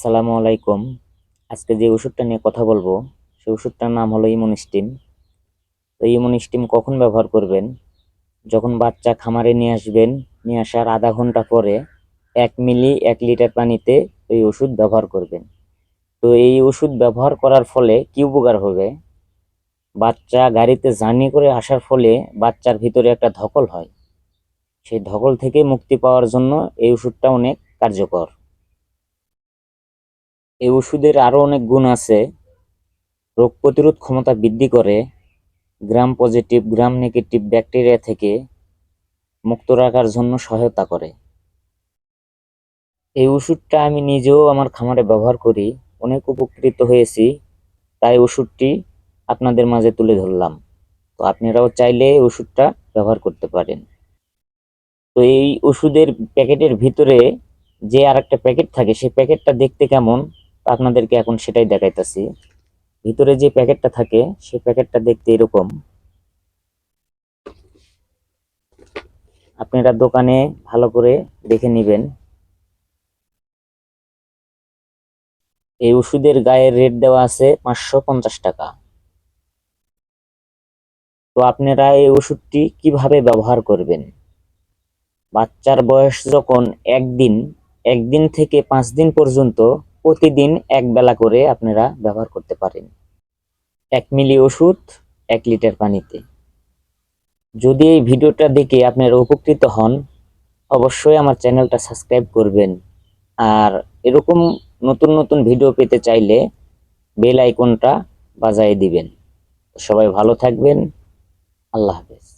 আসসালামু আলাইকুম। আজকে যে ওষুধটা নিয়ে কথা বলবো সেই ওষুধটার নাম হলো ইমুনিস্টিম। তো ইমুনিস্টিম কখন ব্যবহার করবেন? যখন বাচ্চা খামারে নিয়ে আসবেন, নিয়ে আসার আধা ঘন্টা পরে 1 মিলি 1 লিটার পানিতে এই ওষুধ ব্যবহার করবেন। তো এই ওষুধ ব্যবহার করার ফলে কি উপকার হবে? বাচ্চা গাড়িতে জার্নি করে আসার ফলে বাচ্চার ভিতরে একটা ধকল হয়। সেই ধকল থেকে মুক্তি পাওয়ার জন্য এই ওষুধটা অনেক কার্যকর। এই ওষুধের আরো অনেক গুণ আছে। রোগ প্রতিরোধ ক্ষমতা বৃদ্ধি করে, gram positive gram negative bacteria থেকে মুক্ত রাখার জন্য সহায়তা করে। এই ওষুধটা আমি নিজেও আমার খামারে ব্যবহার করি, অনেক উপকৃত হয়েছি। তাই ওষুধটি আপনাদের মাঝে তুলে ধরলাম। তো আপনারাও চাইলে এই ওষুধটা ব্যবহার করতে পারেন। তো এই ওষুধের প্যাকেটের ভিতরে যে আর একটা প্যাকেট থাকে, সেই প্যাকেটটা দেখতে কেমন তা আপনাদেরকে এখন সেটাই দেখাইতাছি। ভিতরে যে প্যাকেটটা থাকে সেই প্যাকেটটা দেখতে এরকম। আপনারা দোকানে ভালো করে দেখে নিবেন। এই ওষুধের গায়ে রেট দেওয়া আছে 550 টাকা। তো আপনারা এই ওষুধটি কিভাবে ব্যবহার করবেন? বাচ্চার বয়স যখন একদিন, একদিন থেকে 5 দিন পর্যন্ত প্রতিদিন এক বেলা করে আপনারা ব্যবহার করতে পারেন। 1 মিলি ওষুধ 1 লিটার পানিতে। যদি এই ভিডিওটা দেখে আপনারা উপকৃত হন, অবশ্যই আমার চ্যানেলটা সাবস্ক্রাইব করবেন। আর এরকম নতুন নতুন ভিডিও পেতে চাইলে বেল আইকনটা বাজায় দিবেন। সবাই ভালো থাকবেন। আল্লাহ হাফেজ।